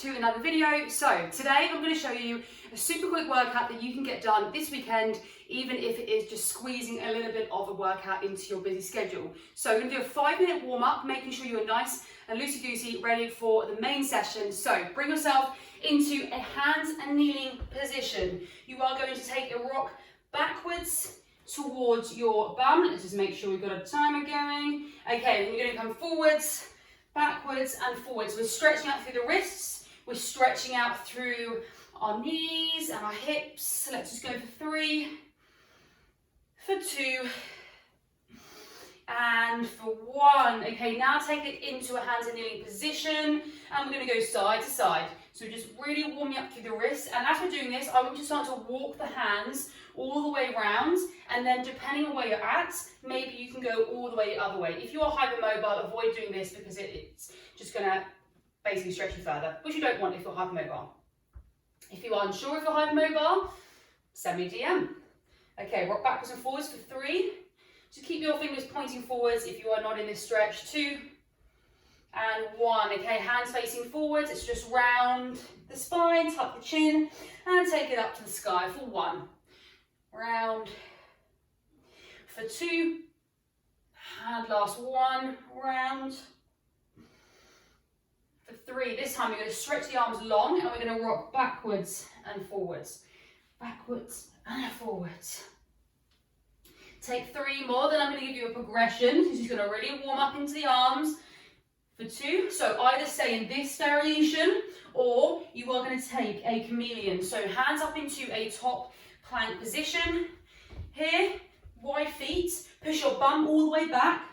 to another video. So today I'm going to show you a super quick workout that you can get done this weekend, even if it is just squeezing a little bit of a workout into your busy schedule. So we're going to do a 5-minute warm up, making sure you're nice and loosey-goosey, ready for the main session. So bring yourself into a hands and kneeling position. You are going to take a rock backwards towards your bum. Let's just make sure we've got a timer going. Okay, then you're going to come forwards, backwards and forwards. We're stretching out through the wrists. We're stretching out through our knees and our hips. Let's just go for 3, for 2, and for 1. Okay, now take it into a hands and kneeling position, and we're going to go side to side. So just really warming up through the wrists, and as we're doing this, I want you to start to walk the hands all the way around, and then depending on where you're at, maybe you can go all the way the other way. If you are hypermobile, avoid doing this because it's just going to basically stretch you further, which you don't want if you're hypermobile. If you are unsure if you're hypermobile, send me a DM. Okay, rock backwards and forwards for 3. So keep your fingers pointing forwards if you are not in this stretch. 2 and 1. Okay, hands facing forwards. It's just round the spine, tuck the chin, and take it up to the sky for 1. Round for 2, and last 1 round for 3. This time you're going to stretch the arms long, and we're going to rock backwards and forwards, backwards and forwards. Take 3 more, then I'm going to give you a progression. This is going to really warm up into the arms for 2. So either stay in this variation, or you are going to take a chameleon. So hands up into a top plank position. Here, wide feet, push your bum all the way back,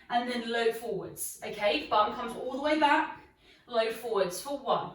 and then load forwards. Okay, bum comes all the way back, load forwards for 1,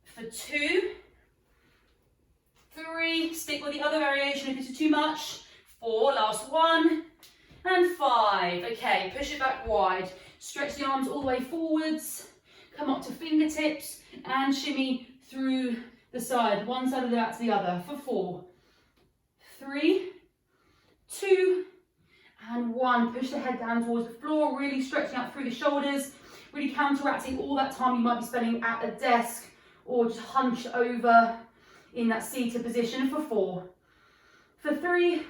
for 2, 3, stick with the other variation if this is too much, 4, last 1, and 5. Okay, push it back wide, stretch the arms all the way forwards, come up to fingertips, and shimmy through the side, one side of that to the other for 4, 3, 2, and 1. Push the head down towards the floor, really stretching out through the shoulders, really counteracting all that time you might be spending at a desk or just hunched over in that seated position for 4, for 3,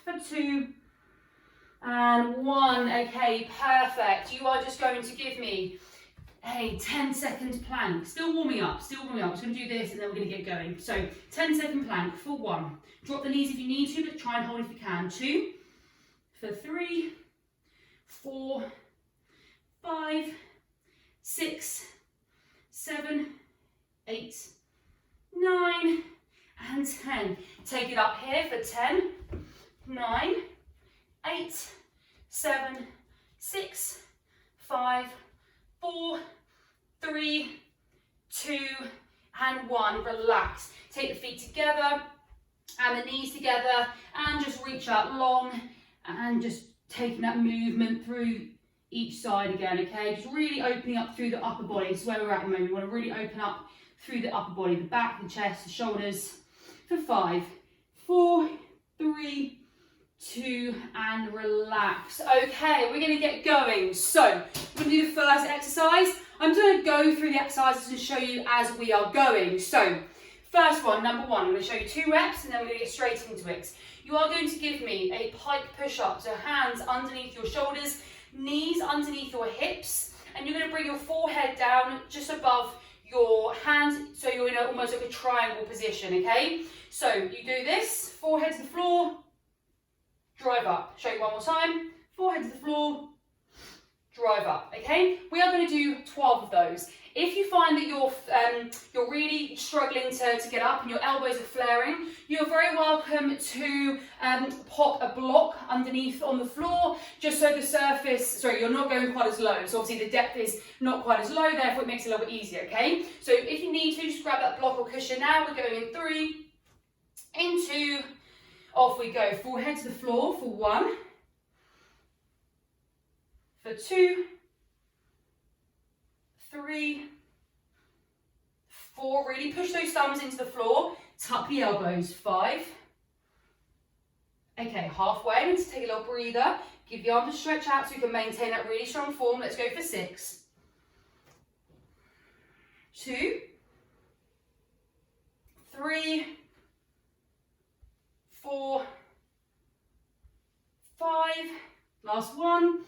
for 2, and 1. Okay, perfect. You are just going to give me a 10-second plank. Still warming up, still warming up. I'm just going to do this and then we're going to get going. So 10-second plank for 1. Drop the knees if you need to, but try and hold if you can. 2, for 3, 4, 5, 6, 7, 8, 9, and 10. Take it up here for 10, 9, 8, 7, 6, 5, 4, 3, 2, and 1. Relax. Take the feet together and the knees together, and just reach out long and just taking that movement through each side again, okay? Just really opening up through the upper body. It's where we're at the moment. We want to really open up through the upper body, the back, the chest, the shoulders for 5, 4, 3, 2, and relax. Okay, we're going to get going. So we're going to do the first exercise. I'm going to go through the exercises and show you as we are going. So first one, number 1, I'm going to show you 2 reps and then we're going to get straight into it. You are going to give me a pike push up. So hands underneath your shoulders, knees underneath your hips, and you're going to bring your forehead down just above your hands, so you're in almost like a triangle position, okay? So you do this, forehead to the floor, drive up. Show you one more time. Forehead to the floor, drive up. Okay, we are going to do 12 of those. If you find that you're really struggling to get up and your elbows are flaring, you're very welcome to pop a block underneath on the floor, just so the surface, sorry, you're not going quite as low. So obviously the depth is not quite as low, therefore it makes it a little bit easier. Okay, so if you need to, just grab that block or cushion now. We're going in 3, in 2. Off we go. Forehead to the floor for 1, for 2, 3, 4. Really push those thumbs into the floor. Tuck the elbows. 5. Okay, halfway. Let's take a little breather. Give the arms a stretch out so you can maintain that really strong form. Let's go for 6. 2, 3, 4, 5, last one,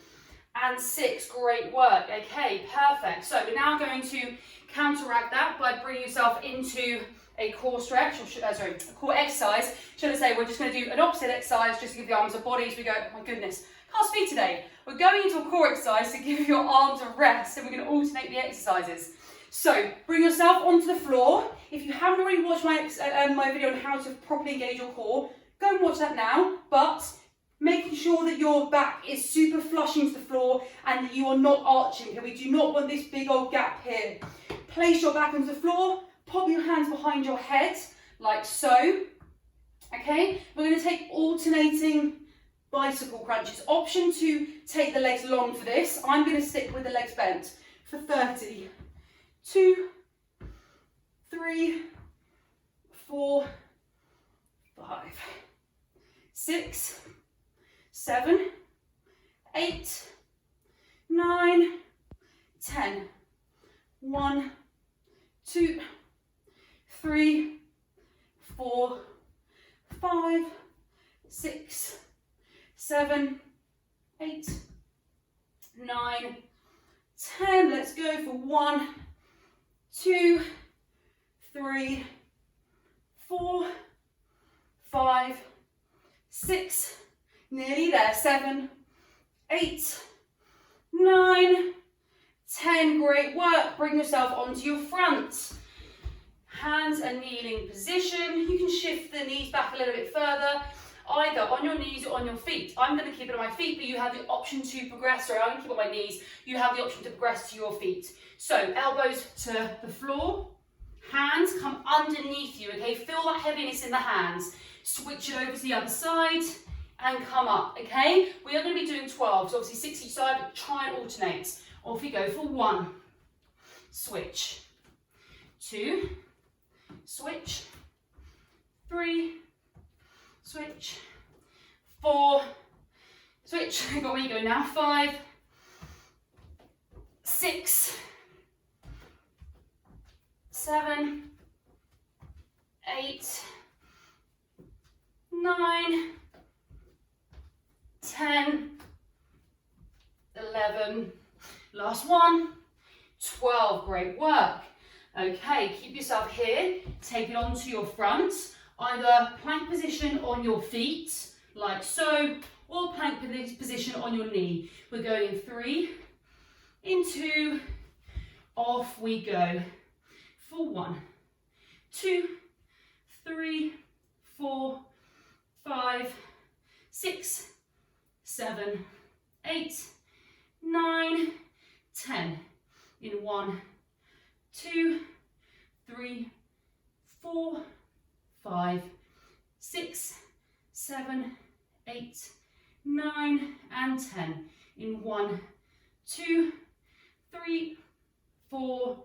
and 6. Great work. Okay, perfect. So we're now going to counteract that by bringing yourself into a core stretch, or a core exercise. Should I say, we're just going to do an opposite exercise just to give the arms a body as we go. Oh my goodness, can't speak today. We're going into a core exercise to give your arms a rest, and we're going to alternate the exercises. So bring yourself onto the floor. If you haven't already watched my video on how to properly engage your core, go and watch that now, but making sure that your back is super flush into the floor and that you are not arching here. We do not want this big old gap here. Place your back onto the floor, pop your hands behind your head, like so. Okay, we're going to take alternating bicycle crunches. Option to take the legs long for this. I'm going to stick with the legs bent for 30. 2, 3, 4, 5, 6, 7, 8, 9, 10. 1, 2, 3, 4, 5, 6, 7, 8, 9, 10. Let's go for 1, 2, 3, 4, 5, 6, nearly there, 7, 8, 9, 10. Great work. Bring yourself onto your front. Hands are kneeling position. You can shift the knees back a little bit further, either on your knees or on your feet. I'm going to keep it on my feet, but you have the option to progress. Sorry, I'm going to keep it on my knees. You have the option to progress to your feet. So elbows to the floor. Hands come underneath you, okay? Feel that heaviness in the hands. Switch it over to the other side and come up, okay? We are going to be doing 12, so obviously 6 each side, but try and alternate. Off we go for 1, switch, 2, switch, 3, switch, 4, switch, I got where you go now, 5, 6, 7, 8, 9, 10, 11, last one, 12. Great work. Okay, keep yourself here, take it onto your front, either plank position on your feet, like so, or plank position on your knee. We're going in 3, in 2, off we go. For 1, 2, 3, 4, 5, 6, 7, 8, 9, 10. In 1, 2, 3, 4, 5, 6, 7, 8, 9, and 10. In 1, 2, 3, 4,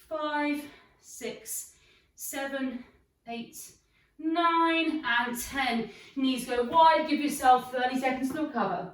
5, 6, 7, 8, 9, and 10. Knees go wide. Give yourself 30 seconds to recover.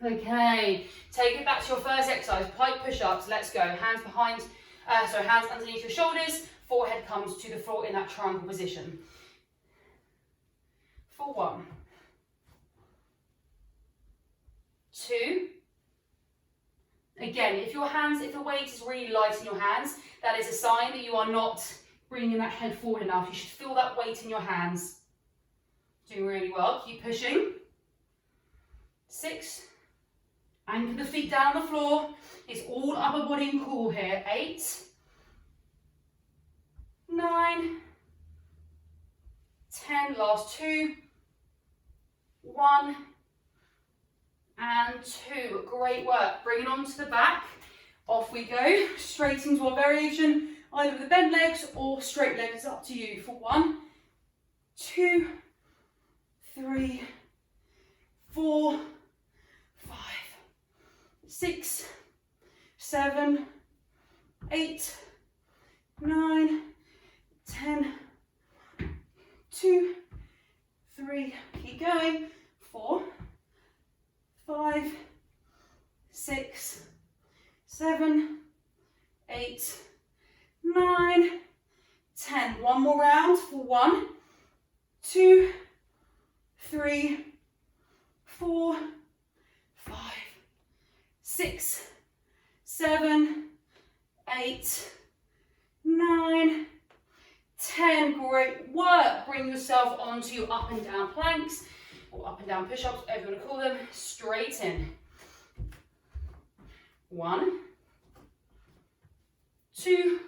Okay, take it back to your first exercise, pike push-ups. Let's go. Hands behind, hands underneath your shoulders, forehead comes to the floor in that triangle position. For 1, 2. Again, if the weight is really light in your hands, that is a sign that you are not bringing that head forward enough. You should feel that weight in your hands. Doing really well. Keep pushing. 6. Anchor the feet down on the floor. It's all upper body and core here. 8, 9, 10. Last 2, 1, and 2. Great work. Bring it onto the back. Off we go. Straight into our variation, either with the bent legs or straight legs. It's up to you. For 1, 2, 3, 4, 5, 6, 7, 8, 9, 10, 2, 3, keep going, 4, 5, 6, 7, 8, 9, 10. One more round for 1, 2, 3, 4, 5, 6, 7, 8, 9, 10. Great work. Bring yourself onto your up and down planks, or up and down push-ups, whatever you want to call them. Straight in. 1, 2,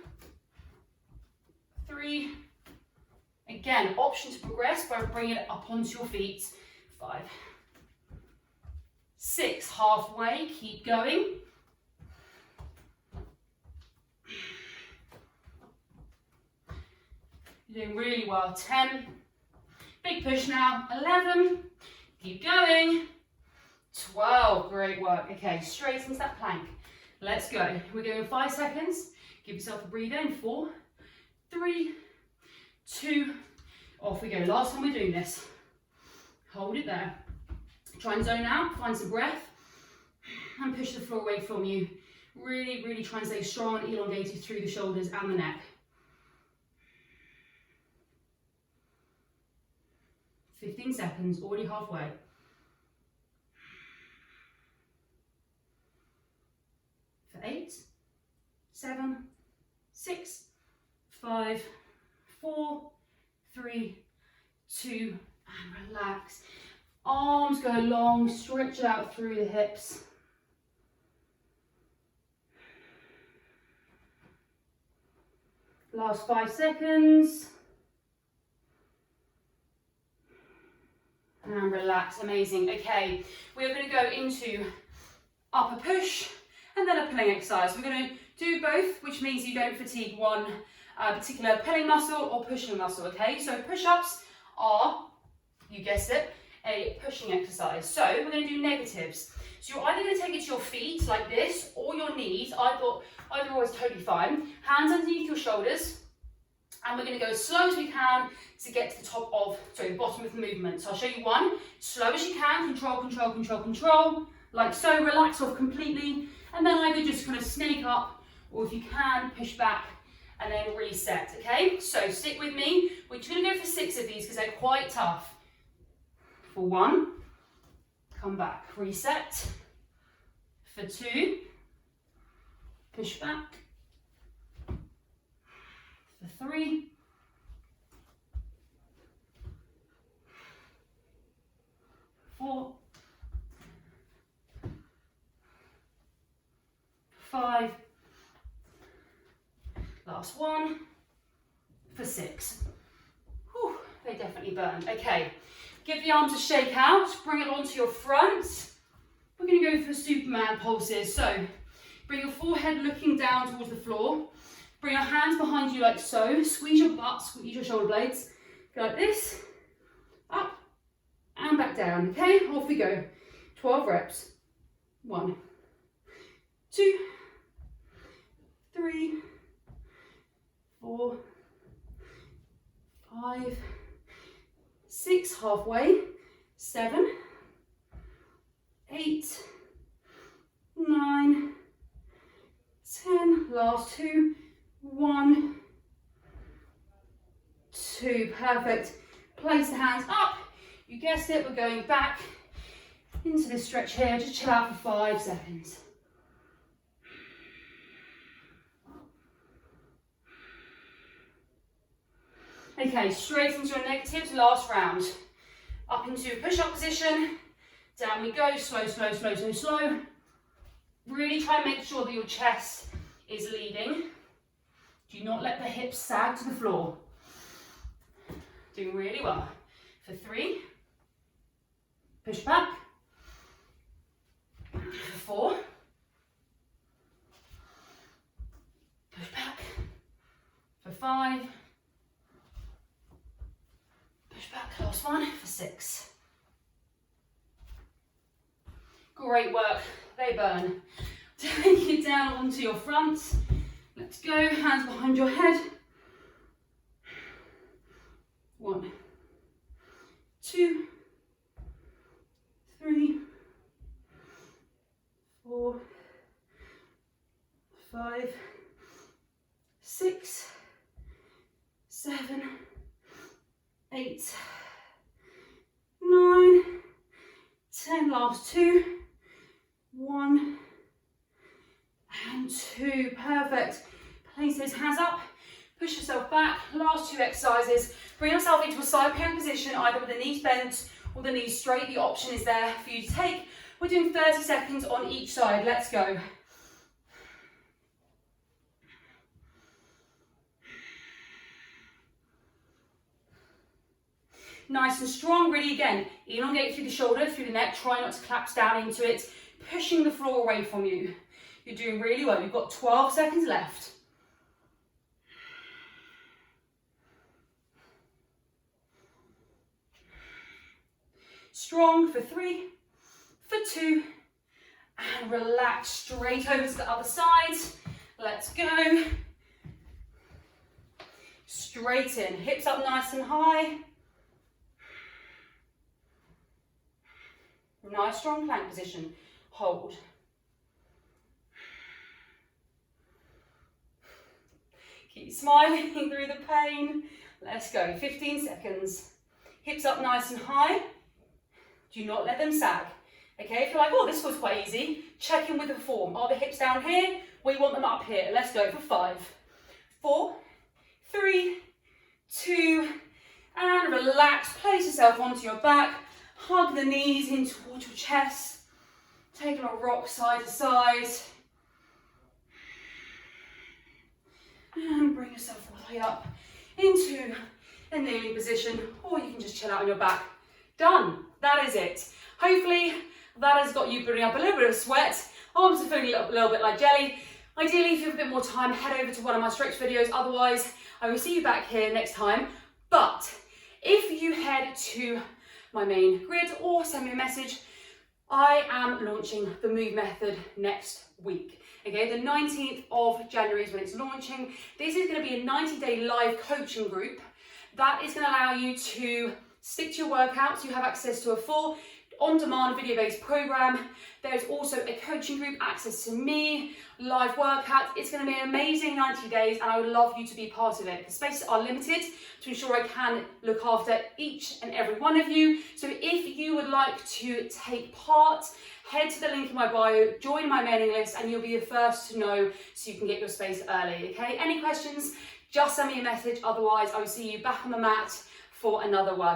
3. Again, option to progress by bringing it up onto your feet. 5, 6. Halfway. Keep going. 'You're doing really well. 10. Big push now. 11. Keep going. 12. Great work. Okay, straight into that plank. Let's go. We're going 5 seconds. Give yourself a breather in. 4, 3, 2. Off we go. Last time we're doing this. Hold it there. Try and zone out. Find some breath. And push the floor away from you. Really, really try and stay strong and elongated through the shoulders and the neck. 15 seconds, already halfway. For 8, 7, 6, 5, 4, 3, 2, and relax. Arms go long, stretch out through the hips. Last 5 seconds. And relax, amazing. Okay, we're going to go into upper push and then a pulling exercise. We're going to do both, which means you don't fatigue one particular pulling muscle or pushing muscle, okay? So push-ups are, you guessed it, a pushing exercise. So we're going to do negatives. So you're either going to take it to your feet like this or your knees. I thought either or is totally fine. Hands underneath your shoulders. And we're going to go as slow as we can to get to the the bottom of the movement. So I'll show you one, slow as you can, control, control, control, control, like so, relax off completely, and then either just kind of snake up, or if you can, push back, and then reset, okay? So stick with me, we're just going to go for 6 of these because they're quite tough. For 1, come back, reset. For 2, push back. For 3, 4, 5, last 1, for 6. Whew, they definitely burned. Okay, give the arms a shake out, bring it onto your front. We're going to go for Superman pulses. So bring your forehead looking down towards the floor. Bring your hands behind you like so. Squeeze your butt, squeeze your shoulder blades. Go like this, up and back down. Okay, off we go. 12 reps. 1, 2, 3, 4, 5, 6, halfway. 7, 8, 9, 10. Last 2. 1, 2, perfect. Place the hands up. You guessed it, we're going back into this stretch here. Just chill out for 5 seconds. Okay, straight into your negatives, last round. Up into push-up position. Down we go, slow, slow, slow, slow, slow. Really try and make sure that your chest is leading. Do not let the hips sag to the floor. Doing really well. For 3, push back. For 4, push back. For 5, push back. Last one. For 6. Great work. They burn. Take it down onto your front. Let's go, hands behind your head. 1, 2, 3, 4, 5, 6, 7, 8, 9, 10, last 2, 1 and 2, perfect. Place those hands up, push yourself back, last 2 exercises. Bring yourself into a side plank position, either with the knees bent or the knees straight. The option is there for you to take. We're doing 30 seconds on each side, let's go. Nice and strong, really again, elongate through the shoulder, through the neck, try not to collapse down into it, pushing the floor away from you. You're doing really well, you've got 12 seconds left. Strong for 3, for 2, and relax straight over to the other side. Let's go. Straight in, hips up nice and high. Nice strong plank position, hold. Keep smiling through the pain. Let's go, 15 seconds. Hips up nice and high. Do not let them sag. Okay, if you're like, oh, this was quite easy, check in with the form. Are the hips down here? We want them up here. Let's go for 5, 4, 3, 2, and relax. Place yourself onto your back. Hug the knees in towards your chest. Take a rock side to side. And bring yourself all the way up into a kneeling position, or you can just chill out on your back. Done. That is it. Hopefully that has got you building up a little bit of sweat. Arms are feeling a little bit like jelly. Ideally, if you have a bit more time, head over to one of my stretch videos. Otherwise, I will see you back here next time. But if you head to my main grid or send me a message, I am launching the Move Method next week. Okay, the 19th of January is when it's launching. This is going to be a 90-day live coaching group that is going to allow you to stick to your workouts. You have access to a full on-demand video-based program. There's also a coaching group, access to me, live workouts. It's going to be an amazing 90 days and I would love you to be part of it. The spaces are limited to ensure I can look after each and every one of you. So if you would like to take part, head to the link in my bio, join my mailing list, and you'll be the first to know so you can get your space early, okay? Any questions, just send me a message. Otherwise, I will see you back on the mat for another workout.